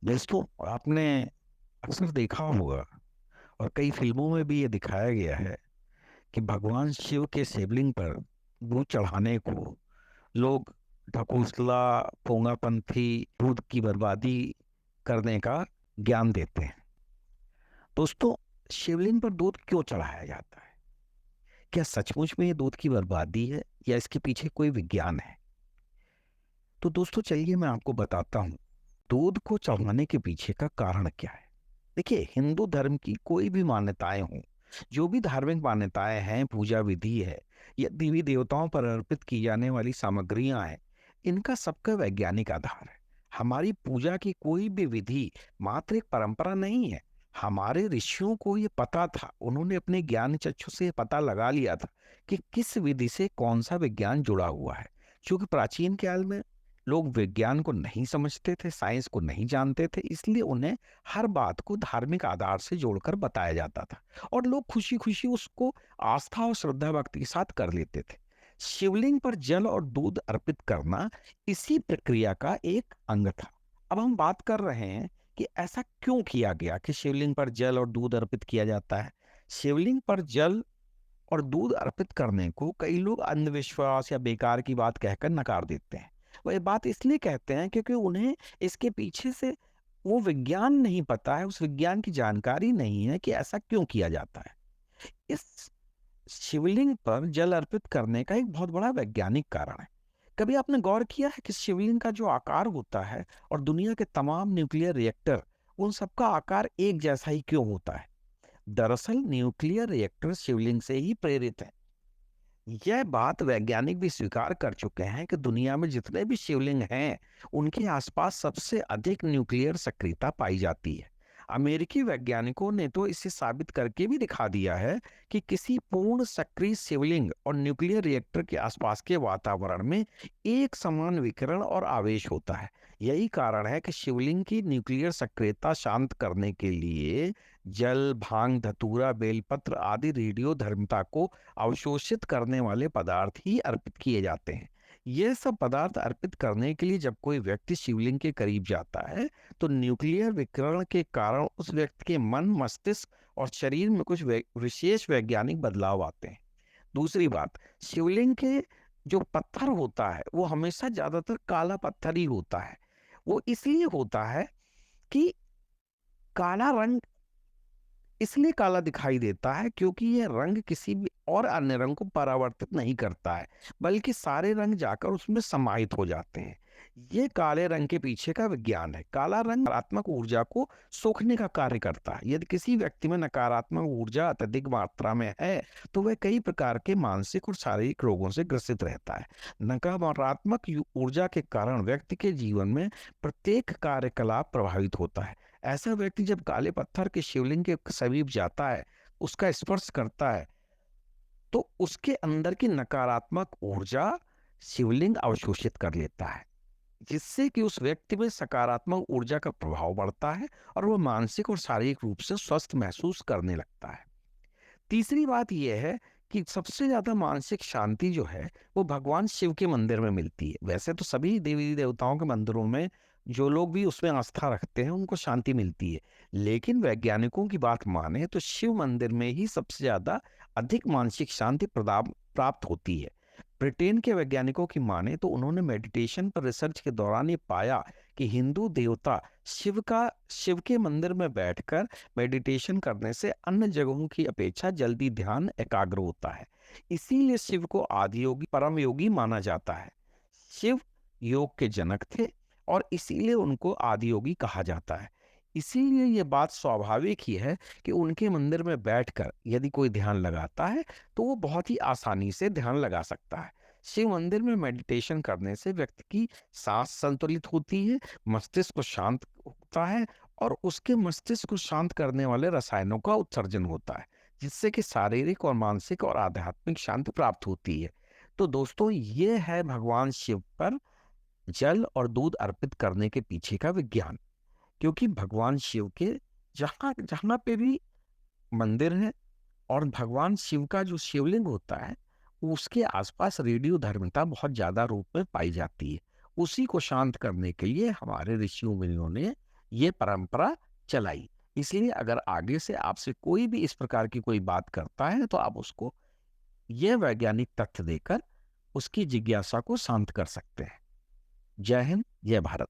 दोस्तों, आपने अक्सर देखा होगा और कई फिल्मों में भी ये दिखाया गया है कि भगवान शिव के शिवलिंग पर दूध चढ़ाने को लोग ढकोसला, पोंगापंथी, दूध की बर्बादी करने का ज्ञान देते हैं। दोस्तों, शिवलिंग पर दूध क्यों चढ़ाया जाता है? क्या सचमुच में ये दूध की बर्बादी है या इसके पीछे कोई विज्ञान है? तो दोस्तों, चलिए मैं आपको बताता हूँ दूध को चढ़ाने के पीछे का कारण क्या है। देखिए, हिंदू धर्म की कोई भी मान्यताएं हों, जो भी धार्मिक मान्यताएं हैं, पूजा विधि है या देवी देवताओं पर अर्पित की जाने वाली सामग्रियां हैं, इनका सबका वैज्ञानिक आधार है। हमारी पूजा की कोई भी विधि मात्र एक परंपरा नहीं है। हमारे ऋषियों को ये पता था, उन्होंने अपने ज्ञान चक्षु से ये पता लगा लिया था कि किस विधि से कौन सा विज्ञान जुड़ा हुआ है। क्योंकि प्राचीन काल में लोग विज्ञान को नहीं समझते थे, साइंस को नहीं जानते थे, इसलिए उन्हें हर बात को धार्मिक आधार से जोड़कर बताया जाता था और लोग खुशी खुशी उसको आस्था और श्रद्धा भक्ति के साथ कर लेते थे। शिवलिंग पर जल और दूध अर्पित करना इसी प्रक्रिया का एक अंग था। अब हम बात कर रहे हैं कि ऐसा क्यों किया गया कि शिवलिंग पर जल और दूध अर्पित किया जाता है। शिवलिंग पर जल और दूध अर्पित करने को कई लोग अंधविश्वास या बेकार की बात कहकर नकार देते हैं। वो ये बात इसलिए कहते हैं क्योंकि उन्हें इसके पीछे से वो विज्ञान नहीं पता है, उस विज्ञान की जानकारी नहीं है कि ऐसा क्यों किया जाता है। इस शिवलिंग पर जल अर्पित करने का एक बहुत बड़ा वैज्ञानिक कारण है। कभी आपने गौर किया है कि शिवलिंग का जो आकार होता है और दुनिया के तमाम न्यूक्लियर रिएक्टर, उन सबका आकार एक जैसा ही क्यों होता है? दरअसल न्यूक्लियर रिएक्टर शिवलिंग से ही प्रेरित है। यह बात वैज्ञानिक भी स्वीकार कर चुके हैं कि दुनिया में जितने भी शिवलिंग हैं, उनके आसपास सबसे अधिक न्यूक्लियर सक्रियता पाई जाती है। अमेरिकी वैज्ञानिकों ने तो इसे साबित करके भी दिखा दिया है कि किसी पूर्ण सक्रिय शिवलिंग और न्यूक्लियर रिएक्टर के आसपास के वातावरण में एक समान विकिरण और आवेश होता है। यही कारण है कि शिवलिंग की न्यूक्लियर सक्रियता शांत करने के लिए जल, भांग, धतूरा, बेलपत्र आदि रेडियो धर्मिता को अवशोषित करने वाले पदार्थ ही अर्पित किए जाते हैं। ये सब पदार्थ अर्पित करने के लिए जब कोई व्यक्ति शिवलिंग के करीब जाता है, तो न्यूक्लियर विकिरण के कारण उस व्यक्ति के मन, मस्तिष्क और शरीर में कुछ विशेष वैज्ञानिक बदलाव आते हैं। दूसरी बात, शिवलिंग के जो पत्थर होता है वो हमेशा ज्यादातर काला पत्थर ही होता है। वो इसलिए होता है कि काला रंग इसलिए काला दिखाई देता है क्योंकि यह रंग किसी भी और अन्य रंग को परावर्तित नहीं करता है, बल्कि सारे रंग जाकर उसमें समाहित हो जाते हैं। ये काले रंग के पीछे का विज्ञान है। काला रंग नकारात्मक ऊर्जा को सोखने का कार्य करता है। यदि किसी व्यक्ति में नकारात्मक ऊर्जा अत्यधिक मात्रा में है, तो वह कई प्रकार के मानसिक और शारीरिक रोगों से ग्रसित रहता है। नकारात्मक ऊर्जा के कारण व्यक्ति के जीवन में प्रत्येक कार्यकलाप प्रभावित होता है। ऐसा व्यक्ति जब काले पत्थर के शिवलिंग के समीप जाता है, उसका स्पर्श करता है, तो उसके अंदर की नकारात्मक ऊर्जा शिवलिंग अवशोषित कर लेता है, जिससे कि उस व्यक्ति में सकारात्मक ऊर्जा का प्रभाव बढ़ता है और वह मानसिक और शारीरिक रूप से स्वस्थ महसूस करने लगता है। तीसरी बात यह है कि सबसे ज्यादा मानसिक शांति जो है वो भगवान शिव के मंदिर में मिलती है। वैसे तो सभी देवी देवताओं के मंदिरों में जो लोग भी उसमें आस्था रखते हैं उनको शांति मिलती है, लेकिन वैज्ञानिकों की बात माने तो शिव मंदिर में ही सबसे ज्यादा अधिक मानसिक शांति प्रदान प्राप्त होती है। ब्रिटेन के वैज्ञानिकों की माने तो उन्होंने मेडिटेशन पर रिसर्च के दौरान ये पाया कि हिंदू देवता शिव के मंदिर में बैठकर मेडिटेशन करने से अन्य जगहों की अपेक्षा जल्दी ध्यान एकाग्र होता है। इसीलिए शिव को आदि योगी, परम योगी माना जाता है। शिव योग के जनक थे और इसीलिए उनको आदि योगी कहा जाता है। इसीलिए ये बात स्वाभाविक ही है कि उनके मंदिर में बैठकर यदि कोई ध्यान लगाता है, तो वो बहुत ही आसानी से ध्यान लगा सकता है। शिव मंदिर में मेडिटेशन करने से व्यक्ति की सांस संतुलित होती है, मस्तिष्क को शांत होता है और उसके मस्तिष्क को शांत करने वाले रसायनों का उत्सर्जन होता है, जिससे कि शारीरिक और मानसिक और आध्यात्मिक शांति प्राप्त होती है। तो दोस्तों, ये है भगवान शिव पर जल और दूध अर्पित करने के पीछे का विज्ञान। क्योंकि भगवान शिव के जहां जहां पे भी मंदिर है और भगवान शिव का जो शिवलिंग होता है, उसके आसपास रेडियो धर्मिता बहुत ज्यादा रूप में पाई जाती है। उसी को शांत करने के लिए हमारे ऋषियों मुनियों ने ये परंपरा चलाई। इसलिए अगर आगे से आपसे कोई भी इस प्रकार की कोई बात करता है तो आप उसको ये वैज्ञानिक तथ्य देकर उसकी जिज्ञासा को शांत कर सकते हैं। जय हिंद, जय भारत।